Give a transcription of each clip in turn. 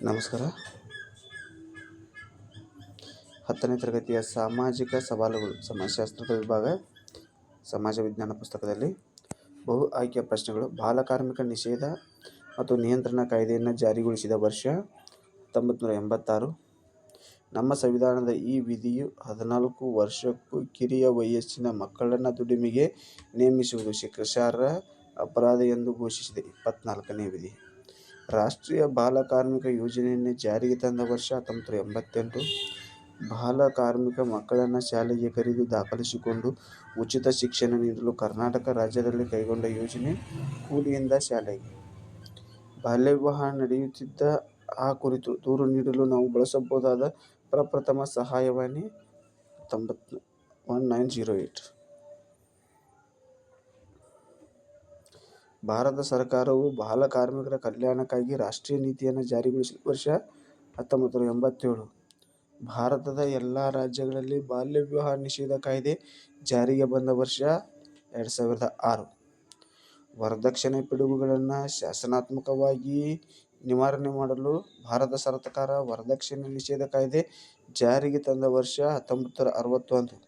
ನಮಸ್ಕಾರ. 10ನೇ ತರಗತಿಯ ಸಾಮಾಜಿಕ ಸವಾಲುಗಳು ಸಮಾಜಶಾಸ್ತ್ರದ ವಿಭಾಗ ಸಮಾಜ ವಿಜ್ಞಾನ ಪುಸ್ತಕದಲ್ಲಿ ಬಹು ಆಯ್ಕೆಯ ಪ್ರಶ್ನೆಗಳು. ಬಾಲಕಾರ್ಮಿಕ ನಿಷೇಧ ಮತ್ತು ನಿಯಂತ್ರಣ ಕಾಯ್ದೆಯನ್ನು ಜಾರಿಗೊಳಿಸಿದ ವರ್ಷ 1986. ನಮ್ಮ ಸಂವಿಧಾನದ ಈ ವಿಧಿಯು 14 ವರ್ಷಕ್ಕೂ ಕಿರಿಯ ವಯಸ್ಸಿನ ಮಕ್ಕಳನ್ನು ದುಡಿಮೆಗೆ ನೇಮಿಸುವುದು ಶಿಕ್ಷಾರ್ಹ ಅಪರಾಧ ಎಂದು ಘೋಷಿಸಿದೆ. 24ನೇ ವಿಧಿ. ರಾಷ್ಟ್ರೀಯ ಬಾಲಕಾರ್ಮಿಕ ಯೋಜನೆಯನ್ನು ಜಾರಿಗೆ ತಂದ ವರ್ಷ 1988. ಬಾಲಕಾರ್ಮಿಕ ಮಕ್ಕಳನ್ನು ಶಾಲೆಗೆ ಕರೆದು ದಾಖಲಿಸಿಕೊಂಡು ಉಚಿತ ಶಿಕ್ಷಣ ನೀಡಲು ಕರ್ನಾಟಕ ರಾಜ್ಯದಲ್ಲಿ ಕೈಗೊಂಡ ಯೋಜನೆ ಕೂಲಿಯಿಂದ ಶಾಲೆಗೆ. ಬಾಲ್ಯವಿವಾಹ ನಡೆಯುತ್ತಿದ್ದ ಆ ಕುರಿತು ದೂರು ನೀಡಲು ನಾವು ಬಳಸಬಹುದಾದ ಪ್ರಪ್ರಥಮ ಸಹಾಯವಾಣಿ 1908. ಭಾರತ ಸರ್ಕಾರವು ಬಾಲಕಾರ್ಮಿಕರ ಕಲ್ಯಾಣಕ್ಕಾಗಿ ರಾಷ್ಟ್ರೀಯ ನೀತಿಯನ್ನು ಜಾರಿಗೊಳಿಸಿದ ವರ್ಷ 1987. ಭಾರತದ ಎಲ್ಲ ರಾಜ್ಯಗಳಲ್ಲಿ ಬಾಲ್ಯವಿವಾಹ ನಿಷೇಧ ಕಾಯ್ದೆ ಜಾರಿಗೆ ಬಂದ ವರ್ಷ 2006. ವರದಕ್ಷಿಣೆ ಪಿಡುಗುಗಳನ್ನು ಶಾಸನಾತ್ಮಕವಾಗಿ ನಿವಾರಣೆ ಮಾಡಲು ಭಾರತ ಸರ್ಕಾರ ವರದಕ್ಷಿಣೆ ನಿಷೇಧ ಕಾಯ್ದೆ ಜಾರಿಗೆ ತಂದ ವರ್ಷ 1961.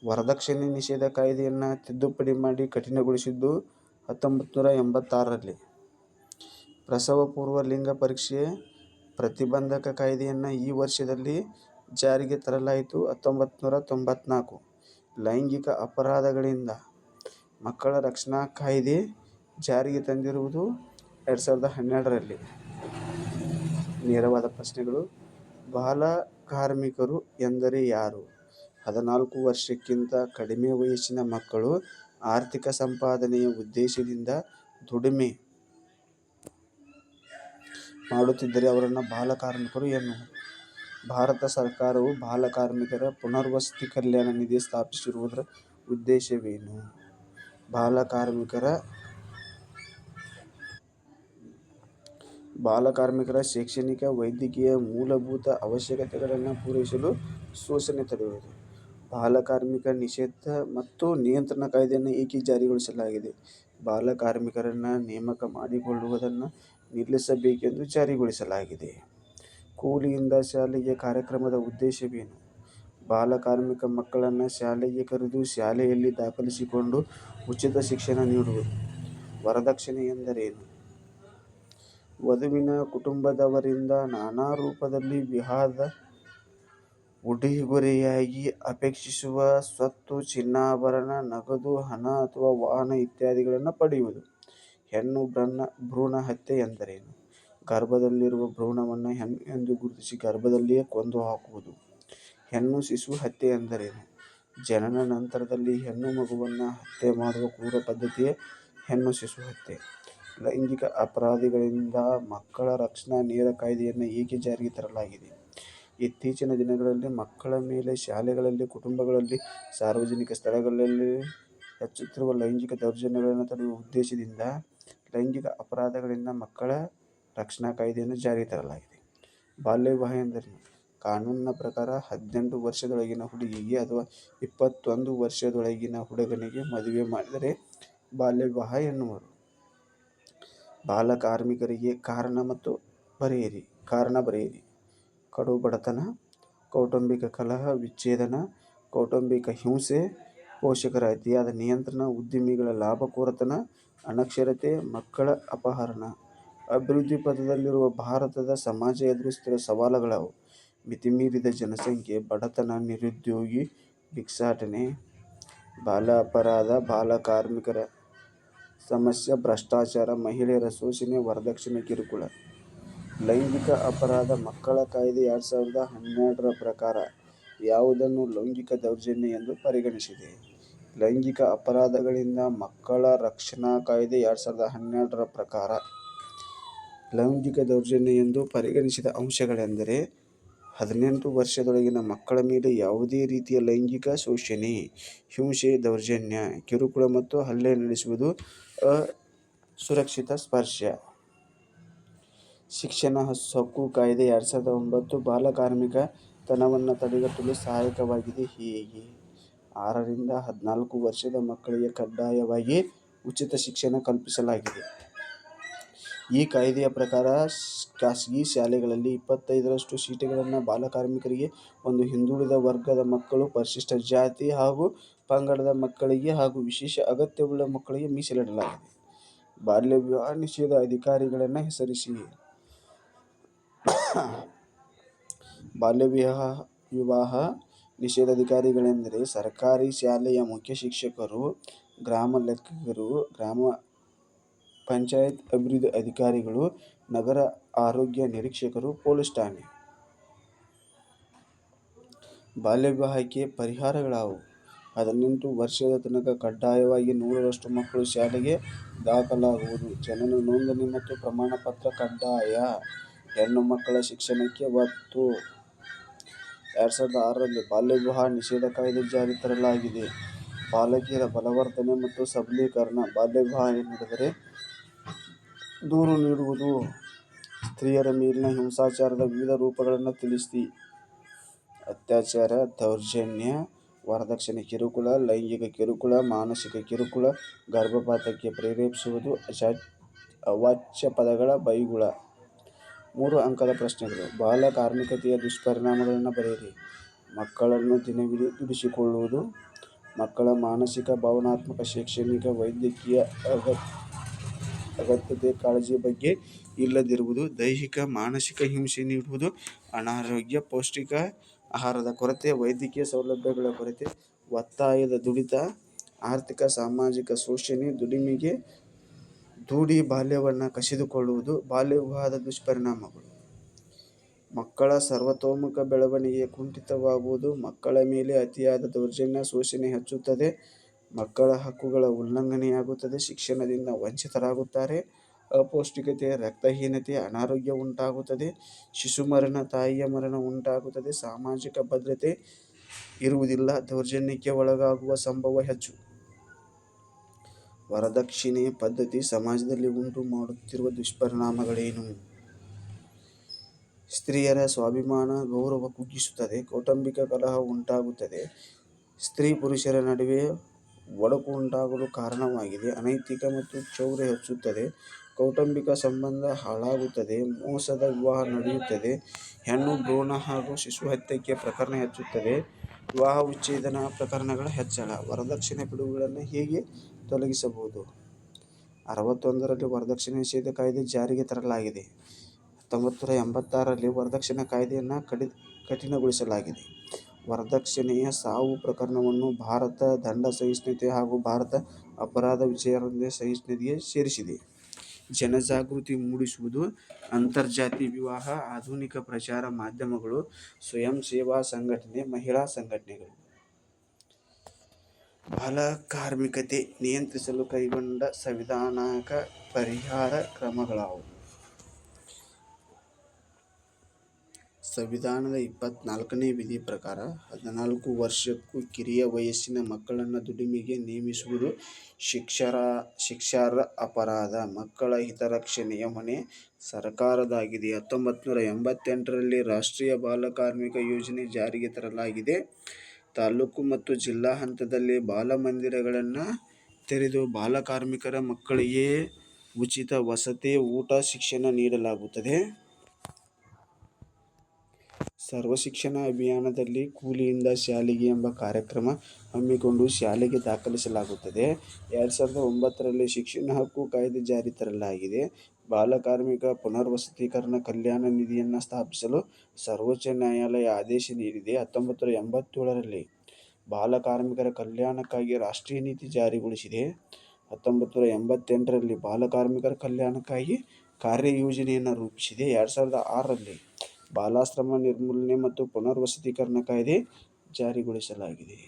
ವರದಕ್ಷಿಣೆ ನಿಷೇಧ ಕಾಯ್ದೆಯನ್ನು ತಿದ್ದುಪಡಿ ಮಾಡಿ ಕಠಿಣಗೊಳಿಸಿದ್ದು 1986ರಲ್ಲಿ. ಪ್ರಸವ ಪೂರ್ವ ಲಿಂಗ ಪರೀಕ್ಷೆ ಪ್ರತಿಬಂಧಕ ಕಾಯ್ದೆಯನ್ನು ಈ ವರ್ಷದಲ್ಲಿ ಜಾರಿಗೆ ತರಲಾಯಿತು. 1994. ಲೈಂಗಿಕ ಅಪರಾಧಗಳಿಂದ ಮಕ್ಕಳ ರಕ್ಷಣಾ ಕಾಯ್ದೆ ಜಾರಿಗೆ ತಂದಿರುವುದು 2012ರಲ್ಲಿ. ನೇರವಾದ ಪ್ರಶ್ನೆಗಳು. ಬಾಲಕಾರ್ಮಿಕರು ಎಂದರೆ ಯಾರು? 14 ವರ್ಷಕ್ಕಿಂತ ಕಡಿಮೆ ವಯಸ್ಸಿನ ಮಕ್ಕಳು ಆರ್ಥಿಕ ಸಂಪಾದನೆಯ ಉದ್ದೇಶದಿಂದ ದುಡಿಮೆ ಮಾಡುತ್ತಿದ್ದರೆ ಅವರನ್ನು ಬಾಲಕಾರ್ಮಿಕರು ಎನ್ನುವರು. ಭಾರತ ಸರ್ಕಾರವು ಬಾಲಕಾರ್ಮಿಕರ ಪುನರ್ವಸತಿ ಕಲ್ಯಾಣ ನಿಧಿ ಸ್ಥಾಪಿಸಿರುವುದರ ಉದ್ದೇಶವೇನು? ಬಾಲಕಾರ್ಮಿಕರ ಶೈಕ್ಷಣಿಕ, ವೈದ್ಯಕೀಯ ಮೂಲಭೂತ ಅವಶ್ಯಕತೆಗಳನ್ನು ಪೂರೈಸಲು ಶೋಷಣೆ ತಡೆಯುವುದು. ಬಾಲಕಾರ್ಮಿಕ ನಿಷೇಧ ಮತ್ತು ನಿಯಂತ್ರಣ ಕಾಯ್ದೆಯನ್ನು ಏಕೆ ಜಾರಿಗೊಳಿಸಲಾಗಿದೆ? ಬಾಲಕಾರ್ಮಿಕರನ್ನು ನೇಮಕ ಮಾಡಿಕೊಳ್ಳುವುದನ್ನು ನಿಲ್ಲಿಸಬೇಕೆಂದು ಜಾರಿಗೊಳಿಸಲಾಗಿದೆ. ಕೂಲಿಯಿಂದ ಶಾಲೆಗೆ ಕಾರ್ಯಕ್ರಮದ ಉದ್ದೇಶವೇನು? ಬಾಲಕಾರ್ಮಿಕ ಮಕ್ಕಳನ್ನು ಶಾಲೆಗೆ ಕರೆದು ಶಾಲೆಯಲ್ಲಿ ದಾಖಲಿಸಿಕೊಂಡು ಉಚಿತ ಶಿಕ್ಷಣ ನೀಡುವುದು. ವರದಕ್ಷಿಣೆ ಎಂದರೇನು? ವಧುವಿನ ಕುಟುಂಬದವರಿಂದ ನಾನಾ ರೂಪದಲ್ಲಿ ವಿವಾಹದ ಉಡುಗೊರೆಯಾಗಿ ಅಪೇಕ್ಷಿಸುವ ಸ್ವತ್ತು, ಚಿನ್ನಾಭರಣ, ನಗದು, ಹಣ ಅಥವಾ ವಾಹನ ಇತ್ಯಾದಿಗಳನ್ನು ಪಡೆಯುವುದು. ಹೆಣ್ಣು ಭ್ರೂಣ ಹತ್ಯೆ ಎಂದರೇನು? ಗರ್ಭದಲ್ಲಿರುವ ಭ್ರೂಣವನ್ನು ಹೆಣ್ಣು ಎಂದು ಗುರುತಿಸಿ ಗರ್ಭದಲ್ಲಿಯೇ ಕೊಂದು ಹಾಕುವುದು. ಹೆಣ್ಣು ಶಿಶು ಹತ್ಯೆ ಎಂದರೇನು? ಜನನ ನಂತರದಲ್ಲಿ ಹೆಣ್ಣು ಮಗುವನ್ನು ಹತ್ಯೆ ಮಾಡುವ ಕ್ರೂರ ಪದ್ಧತಿಯೇ ಹೆಣ್ಣು ಶಿಶು ಹತ್ಯೆ. ಲೈಂಗಿಕ ಅಪರಾಧಗಳಿಂದ ಮಕ್ಕಳ ರಕ್ಷಣಾ ನೇರ ಕಾಯ್ದೆಯನ್ನು ಏಕೆ ಜಾರಿಗೆ ತರಲಾಗಿದೆ? ಇತ್ತೀಚಿನ ದಿನಗಳಲ್ಲಿ ಮಕ್ಕಳ ಮೇಲೆ ಶಾಲೆಗಳಲ್ಲಿ, ಕುಟುಂಬಗಳಲ್ಲಿ, ಸಾರ್ವಜನಿಕ ಸ್ಥಳಗಳಲ್ಲಿ ಹೆಚ್ಚುತ್ತಿರುವ ಲೈಂಗಿಕ ದೌರ್ಜನ್ಯಗಳನ್ನು ತಡೆಯುವ ಉದ್ದೇಶದಿಂದ ಲೈಂಗಿಕ ಅಪರಾಧಗಳಿಂದ ಮಕ್ಕಳ ರಕ್ಷಣಾ ಕಾಯ್ದೆಯನ್ನು ಜಾರಿಗೆ ತರಲಾಗಿದೆ. ಬಾಲ್ಯವಿವಾಹ ಎಂದರೇನು? ಕಾನೂನಿನ ಪ್ರಕಾರ 18 ವರ್ಷದೊಳಗಿನ ಹುಡುಗಿಗೆ ಅಥವಾ 21 ವರ್ಷದೊಳಗಿನ ಹುಡುಗನಿಗೆ ಮದುವೆ ಮಾಡಿದರೆ ಬಾಲ್ಯವಿವಾಹ ಎನ್ನುವರು. ಬಾಲಕಾರ್ಮಿಕರಿಗೆ ಕಾರಣ ಬರೆಯಿರಿ. ಕಡು ಬಡತನ, ಕೌಟುಂಬಿಕ ಕಲಹ, ವಿಚ್ಛೇದನ, ಕೌಟುಂಬಿಕ ಹಿಂಸೆ, ಪೋಷಕರ ಅತಿಯಾದ ನಿಯಂತ್ರಣ, ಉದ್ಯಮಿಗಳ ಲಾಭಕೋರತನ, ಅನಕ್ಷರತೆ, ಮಕ್ಕಳ ಅಪಹರಣ. ಅಭಿವೃದ್ಧಿ ಪಥದಲ್ಲಿರುವ ಭಾರತದ ಸಮಾಜ ಎದುರಿಸುತ್ತಿರುವ ಸವಾಲುಗಳಾವು? ಮಿತಿಮೀರಿದ ಜನಸಂಖ್ಯೆ, ಬಡತನ, ನಿರುದ್ಯೋಗ, ಭಿಕ್ಷಾಟನೆ, ಬಾಲ ಅಪರಾಧ, ಬಾಲಕಾರ್ಮಿಕರ ಸಮಸ್ಯೆ, ಭ್ರಷ್ಟಾಚಾರ, ಮಹಿಳೆಯರ ಶೋಷಣೆ, ವರದಕ್ಷಿಣೆ ಕಿರುಕುಳ. ಲೈಂಗಿಕ ಅಪರಾಧ ಮಕ್ಕಳ ಕಾಯ್ದೆ 2012ರ ಪ್ರಕಾರ ಯಾವುದನ್ನು ಲೈಂಗಿಕ ದೌರ್ಜನ್ಯ ಎಂದು ಪರಿಗಣಿಸಿದೆ? ಲೈಂಗಿಕ ಅಪರಾಧಗಳಿಂದ ಮಕ್ಕಳ ರಕ್ಷಣಾ ಕಾಯ್ದೆ 2012ರ ಪ್ರಕಾರ ಲೈಂಗಿಕ ದೌರ್ಜನ್ಯ ಎಂದು ಪರಿಗಣಿಸಿದ ಅಂಶಗಳೆಂದರೆ 18 ವರ್ಷದೊಳಗಿನ ಮಕ್ಕಳ ಮೇಲೆ ಯಾವುದೇ ರೀತಿಯ ಲೈಂಗಿಕ ಶೋಷಣೆ, ಹಿಂಸೆ, ದೌರ್ಜನ್ಯ, ಕಿರುಕುಳ ಮತ್ತು ಹಲ್ಲೆ ನಡೆಸುವುದು, ಅಸುರಕ್ಷಿತ ಸ್ಪರ್ಶ. ಶಿಕ್ಷಣ ಹಕ್ಕು ಕಾಯ್ದೆ 2009 ಬಾಲಕಾರ್ಮಿಕತನವನ್ನು ತಡೆಗಟ್ಟಲು ಸಹಾಯಕವಾಗಿದೆ. ಹೇಗೆ? 6 ರಿಂದ 14 ವರ್ಷದ ಮಕ್ಕಳಿಗೆ ಕಡ್ಡಾಯವಾಗಿ ಉಚಿತ ಶಿಕ್ಷಣ ಕಲ್ಪಿಸಲಾಗಿದೆ. ಈ ಕಾಯ್ದೆಯ ಪ್ರಕಾರ ಖಾಸಗಿ ಶಾಲೆಗಳಲ್ಲಿ 25% ಸೀಟುಗಳನ್ನು ಬಾಲಕಾರ್ಮಿಕರಿಗೆ, ಒಂದು ಹಿಂದುಳಿದ ವರ್ಗದ ಮಕ್ಕಳು, ಪರಿಶಿಷ್ಟ ಜಾತಿ ಹಾಗೂ ಪಂಗಡದ ಮಕ್ಕಳಿಗೆ ಹಾಗೂ ವಿಶೇಷ ಅಗತ್ಯವುಳ್ಳ ಮಕ್ಕಳಿಗೆ ಮೀಸಲಿಡಲಾಗಿದೆ. ಬಾಲ್ಯ ವಿವಾಹ ನಿಷೇಧ ಅಧಿಕಾರಿಗಳನ್ನು ಹೆಸರಿಸಿ. ಬಾಲ್ಯ ವಿವಾಹ ನಿಷೇಧಾಧಿಕಾರಿಗಳೆಂದರೆ ಸರ್ಕಾರಿ ಶಾಲೆಯ ಮುಖ್ಯ ಶಿಕ್ಷಕರು, ಗ್ರಾಮ ಲೆಕ್ಕಿಗರು, ಗ್ರಾಮ ಪಂಚಾಯತ್ ಅಭಿವೃದ್ಧಿ ಅಧಿಕಾರಿಗಳು, ನಗರ ಆರೋಗ್ಯ ನಿರೀಕ್ಷಕರು, ಪೊಲೀಸ್ ಠಾಣೆ. ಬಾಲ್ಯ ವಿವಾಹಕ್ಕೆ ಪರಿಹಾರಗಳಾವು? 18 ವರ್ಷದ ತನಕ ಕಡ್ಡಾಯವಾಗಿ 100ರಷ್ಟು ಮಕ್ಕಳು ಶಾಲೆಗೆ ದಾಖಲಾಗುವುದು. ಜನನ ನೋಂದಣಿ ಮತ್ತು ಪ್ರಮಾಣ ಪತ್ರ ಕಡ್ಡಾಯ. ಹೆಣ್ಣು ಮಕ್ಕಳ ಶಿಕ್ಷಣಕ್ಕೆ ಒತ್ತು. 2006ರಲ್ಲಿ ಬಾಲ್ಯ ವಿವಾಹ ನಿಷೇಧ ಕಾಯ್ದೆ ಜಾರಿಗೆ ತರಲಾಗಿದೆ. ಬಾಲಕಿಯರ ಬಲವರ್ಧನೆ ಮತ್ತು ಸಬಲೀಕರಣ. ಬಾಲ್ಯ ವಿವಾಹ ನಡೆದರೆ ದೂರು ನೀಡುವುದು. ಸ್ತ್ರೀಯರ ಮೇಲಿನ ಹಿಂಸಾಚಾರದ ವಿವಿಧ ರೂಪಗಳನ್ನು ತಿಳಿಸಿ. ಅತ್ಯಾಚಾರ, ದೌರ್ಜನ್ಯ, ವರದಕ್ಷಿಣೆ ಕಿರುಕುಳ, ಲೈಂಗಿಕ ಕಿರುಕುಳ, ಮಾನಸಿಕ ಕಿರುಕುಳ, ಗರ್ಭಪಾತಕ್ಕೆ ಪ್ರೇರೇಪಿಸುವುದು, ಅವಾಚ್ಯ ಪದಗಳ ಬೈಗುಳ. 3 ಅಂಕದ ಪ್ರಶ್ನೆಗಳು. ಬಾಲ ಕಾರ್ಮಿಕತೆಯ ದುಷ್ಪರಿಣಾಮಗಳನ್ನು ಬರೆಯಿರಿ. ಮಕ್ಕಳನ್ನು ದಿನವಿಡೀ ದುಡಿಸಿಕೊಳ್ಳುವುದು. ಮಕ್ಕಳ ಮಾನಸಿಕ, ಭಾವನಾತ್ಮಕ, ಶೈಕ್ಷಣಿಕ, ವೈದ್ಯಕೀಯ ಅಗತ್ಯತೆ, ಕಾಳಜಿ ಬಗ್ಗೆ ಇಲ್ಲದಿರುವುದು. ದೈಹಿಕ, ಮಾನಸಿಕ ಹಿಂಸೆ ನೀಡುವುದು. ಅನಾರೋಗ್ಯ, ಪೌಷ್ಟಿಕ ಆಹಾರದ ಕೊರತೆ, ವೈದ್ಯಕೀಯ ಸೌಲಭ್ಯಗಳ ಕೊರತೆ, ಒತ್ತಾಯದ ದುಡಿತ, ಆರ್ಥಿಕ ಸಾಮಾಜಿಕ ಶೋಷಣೆ, ದುಡಿಮೆಗೆ ದೂಡಿ ಬಾಲ್ಯವನ್ನು ಕಸಿದುಕೊಳ್ಳುವುದು. ಬಾಲ್ಯ ವಿವಾಹದ ದುಷ್ಪರಿಣಾಮಗಳು. ಮಕ್ಕಳ ಸರ್ವತೋಮುಖ ಬೆಳವಣಿಗೆ ಕುಂಠಿತವಾಗುವುದು. ಮಕ್ಕಳ ಮೇಲೆ ಅತಿಯಾದ ದೌರ್ಜನ್ಯ, ಶೋಷಣೆ ಹೆಚ್ಚುತ್ತದೆ. ಮಕ್ಕಳ ಹಕ್ಕುಗಳ ಉಲ್ಲಂಘನೆಯಾಗುತ್ತದೆ. ಶಿಕ್ಷಣದಿಂದ ವಂಚಿತರಾಗುತ್ತಾರೆ. ಅಪೌಷ್ಟಿಕತೆ, ರಕ್ತಹೀನತೆ, ಅನಾರೋಗ್ಯ ಉಂಟಾಗುತ್ತದೆ. ಶಿಶು ಮರಣ, ತಾಯಿಯ ಮರಣ ಉಂಟಾಗುತ್ತದೆ. ಸಾಮಾಜಿಕ ಭದ್ರತೆ ಇರುವುದಿಲ್ಲ. ದೌರ್ಜನ್ಯಕ್ಕೆ ಒಳಗಾಗುವ ಸಂಭವ ಹೆಚ್ಚು. ವರದಕ್ಷಿಣೆ ಪದ್ಧತಿ ಸಮಾಜದಲ್ಲಿ ಉಂಟು ಮಾಡುತ್ತಿರುವ ದುಷ್ಪರಿಣಾಮಗಳೇನು? ಸ್ತ್ರೀಯರ ಸ್ವಾಭಿಮಾನ, ಗೌರವ ಕುಗ್ಗಿಸುತ್ತದೆ. ಕೌಟುಂಬಿಕ ಕಲಹ ಉಂಟಾಗುತ್ತದೆ. ಸ್ತ್ರೀ ಪುರುಷರ ನಡುವೆ ಒಡಕು ಉಂಟಾಗಲು ಕಾರಣವಾಗಿದೆ. ಅನೈತಿಕ ಮತ್ತು ಚೌರ್ಯ ಹೆಚ್ಚುತ್ತದೆ. ಕೌಟುಂಬಿಕ ಸಂಬಂಧ ಹಾಳಾಗುತ್ತದೆ. ಮೋಸದ ವಿವಾಹ ನಡೆಯುತ್ತದೆ. ಹೆಣ್ಣು ಭ್ರೂಣ ಹಾಗೂ ಶಿಶು ಹತ್ಯೆ ಪ್ರಕರಣ ಹೆಚ್ಚುತ್ತದೆ. ವಿವಾಹ ವಿಚ್ಛೇದನ ಪ್ರಕರಣಗಳ ಹೆಚ್ಚಳ. ವರದಕ್ಷಿಣೆ ಪಿಡುಗುಗಳನ್ನು ಹೇಗೆ ತೊಲಗಿಸಬಹುದು? 1961ರಲ್ಲಿ ವರದಕ್ಷಿಣೆ ನಿಷೇಧ ಕಾಯ್ದೆ ಜಾರಿಗೆ ತರಲಾಗಿದೆ. 1986ರಲ್ಲಿ ವರದಕ್ಷಿಣೆ ಕಾಯ್ದೆಯನ್ನು ಕಠಿಣಗೊಳಿಸಲಾಗಿದೆ. ವರದಕ್ಷಿಣೆಯ ಸಾವು ಪ್ರಕರಣವನ್ನು ಭಾರತ ದಂಡ ಸಂಹಿತೆ ಹಾಗೂ ಭಾರತ ಅಪರಾಧ ವಿಚಾರಣೆ ಸಂಹಿತೆಗೆ ಸೇರಿಸಿದೆ. ಜನಜಾಗೃತಿ ಮೂಡಿಸುವುದು. ಅಂತರ್ಜಾತಿ ವಿವಾಹ, ಆಧುನಿಕ ಪ್ರಚಾರ ಮಾಧ್ಯಮಗಳು, ಸ್ವಯಂ ಸೇವಾ ಸಂಘಟನೆ, ಮಹಿಳಾ ಸಂಘಟನೆಗಳು. ಬಾಲ ಕಾರ್ಮಿಕತೆ ನಿಯಂತ್ರಿಸಲು ಕೈಗೊಂಡ ಸಂವಿಧಾನಿಕ ಪರಿಹಾರ ಕ್ರಮಗಳಾವು? ಸಂವಿಧಾನದ 24ನೇ ವಿಧಿ ಪ್ರಕಾರ 14 ವರ್ಷಕ್ಕೂ ಕಿರಿಯ ವಯಸ್ಸಿನ ಮಕ್ಕಳನ್ನು ದುಡಿಮೆಗೆ ನೇಮಿಸುವುದು ಶಿಕ್ಷಾರ್ಹ ಅಪರಾಧ. ಮಕ್ಕಳ ಹಿತರಕ್ಷಣೆಯ ಹೊಣೆ ಸರ್ಕಾರದಾಗಿದೆ. 1988ರಲ್ಲಿ ರಾಷ್ಟ್ರೀಯ ಬಾಲ ಕಾರ್ಮಿಕ ಯೋಜನೆ ಜಾರಿಗೆ ತರಲಾಗಿದೆ. ತಾಲೂಕು ಮತ್ತು ಜಿಲ್ಲಾ ಹಂತದಲ್ಲಿ ಬಾಲಮಂದಿರಗಳನ್ನು ತೆರೆದು ಬಾಲಕಾರ್ಮಿಕರ ಮಕ್ಕಳಿಗೆ ಉಚಿತ ವಸತಿ, ಊಟ, ಶಿಕ್ಷಣ ನೀಡಲಾಗುತ್ತದೆ. ಸರ್ವಶಿಕ್ಷಣ ಅಭಿಯಾನದಲ್ಲಿ ಕೂಲಿಯಿಂದ ಶಾಲೆಗೆ ಎಂಬ ಕಾರ್ಯಕ್ರಮ ಹಮ್ಮಿಕೊಂಡು ಶಾಲೆಗೆ ದಾಖಲಿಸಲಾಗುತ್ತದೆ. 2009ರಲ್ಲಿ ಶಿಕ್ಷಣ ಹಕ್ಕು ಕಾಯ್ದೆ ಜಾರಿಗೆ ತರಲಾಗಿದೆ. ಬಾಲಕಾರ್ಮಿಕ ಪುನರ್ವಸತೀಕರಣ ಕಲ್ಯಾಣ ನಿಧಿಯನ್ನು ಸ್ಥಾಪಿಸಲು ಸರ್ವೋಚ್ಚ ನ್ಯಾಯಾಲಯ ಆದೇಶ ನೀಡಿದೆ. 1987ರಲ್ಲಿ ಬಾಲಕಾರ್ಮಿಕರ ಕಲ್ಯಾಣಕ್ಕಾಗಿ ರಾಷ್ಟ್ರೀಯ ನೀತಿ ಜಾರಿಗೊಳಿಸಿದೆ. 1988ರಲ್ಲಿ ಬಾಲಕಾರ್ಮಿಕರ ಕಲ್ಯಾಣಕ್ಕಾಗಿ ಕಾರ್ಯಯೋಜನೆಯನ್ನು ರೂಪಿಸಿದೆ. 2006ರಲ್ಲಿ ಬಾಲಾಶ್ರಮ ನಿರ್ಮೂಲನೆ ಮತ್ತು ಪುನರ್ವಸತೀಕರಣ ಕಾಯ್ದೆ ಜಾರಿಗೊಳಿಸಲಾಗಿದೆ.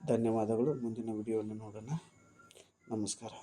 ಧನ್ಯವಾದಗಳು. ಮುಂದಿನ ವಿಡಿಯೋವನ್ನು ನೋಡೋಣ. ನಮಸ್ಕಾರ.